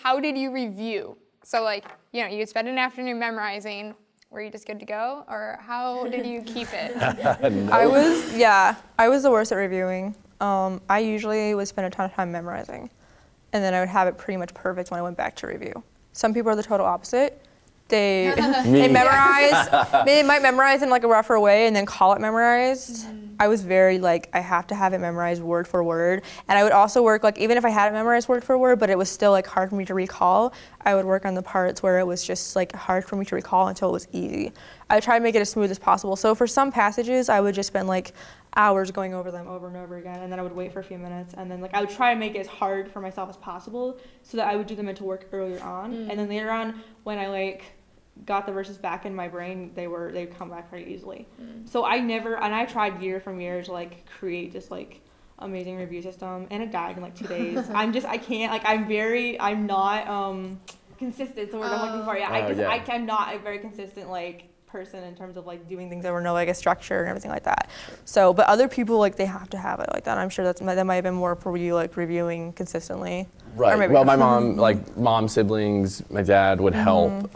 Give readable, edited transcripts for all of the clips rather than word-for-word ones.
how did you review? So like, you know, you'd spend an afternoon memorizing. Were you just good to go, or how did you keep it? No. I was the worst at reviewing. I usually would spend a ton of time memorizing, and then I would have it pretty much perfect when I went back to review. Some people are the total opposite. They memorize, they might memorize in like a rougher way and then call it memorized. I was very like, I have to have it memorized word for word. And I would also work like, even if I had it memorized word for word, but it was still like hard for me to recall, I would work on the parts where it was just like hard for me to recall until it was easy. I would try to make it as smooth as possible. So for some passages, I would just spend like hours going over them over and over again, and then I would wait for a few minutes, and then like I would try to make it as hard for myself as possible so that I would do the mental work earlier on. And then later on, when I like got the verses back in my brain, they'd come back pretty easily. So I tried year from year to like create this like amazing review system, and it died in like 2 days. I'm not consistent, the word I'm looking for. I'm not a very consistent like person in terms of like doing things that were no like a structure and everything like that. So, but other people like they have to have it like that. I'm sure that might have been more for you like reviewing consistently. Right. Well, my mom, like mom, siblings, my dad would help.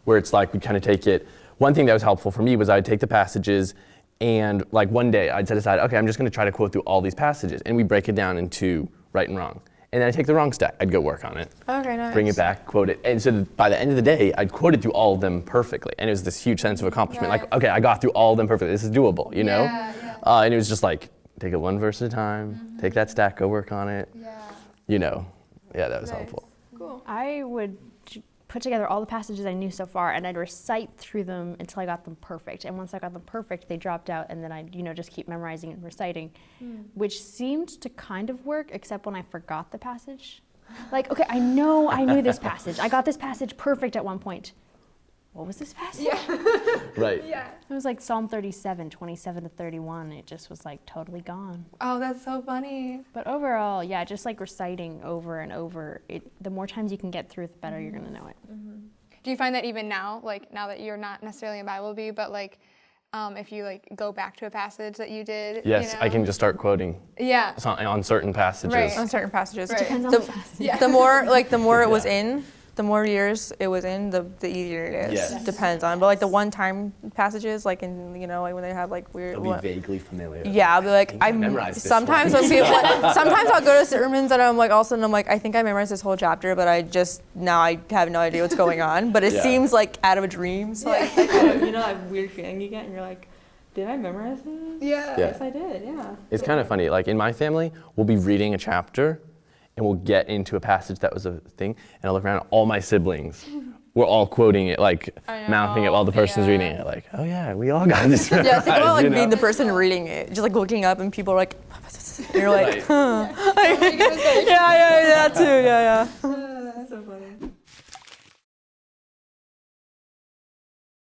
Where it's like we kind of take it. One thing that was helpful for me was I'd take the passages, and like one day I'd set aside, okay, I'm just going to try to quote through all these passages, and we break it down into right and wrong. And then I take the wrong stack, I'd go work on it. Okay, nice. Bring it back, quote it. And so by the end of the day, I'd quoted through all of them perfectly. And it was this huge sense of accomplishment. Right. Like, okay, I got through all of them perfectly. This is doable, you know? Yeah. And it was just like, take it one verse at a time, take that stack, go work on it. Yeah. You know, yeah, that was helpful. Cool. I would put together all the passages I knew so far, and I'd recite through them until I got them perfect. And once I got them perfect, they dropped out, and then I'd just keep memorizing and reciting, which seemed to kind of work, except when I forgot the passage. Like, okay, I knew this passage. I got this passage perfect at one point. What was this passage? Yeah. Right. Yeah. It was like Psalm 37, 27 to 31. It just was like totally gone. Oh, that's so funny. But overall, yeah, just like reciting over and over, the more times you can get through, the better you're going to know it. Do you find that even now, like now that you're not necessarily in Bible bee, but like if you like go back to a passage that you did? Yes, I can just start quoting Yeah. on certain passages. Right. On certain passages. Right. Depends on the passage. Yeah. The more it was in, the more years it was in, the easier it is. Yes. Depends on, but like the one-time passages, like in like when they have like weird. It'll be vaguely familiar. Yeah, I'll be like, I memorized this sometimes one. sometimes I'll go to sermons and I'm like, all of a sudden I'm like, I think I memorized this whole chapter, but I have no idea what's going on. But it seems like out of a dream. So like, that weird feeling you get, and you're like, did I memorize this? Yeah. Yes, I did. Yeah. It's kind of funny. Like in my family, we'll be reading a chapter, and we'll get into a passage that was a thing, and I'll look around, all my siblings were all quoting it, like mouthing it while the person's reading it. Like, oh yeah, we all got this right. Yeah, think about like being the person reading it, just like looking up, and people are like, and you're like, huh. Yeah. Yeah, too, yeah.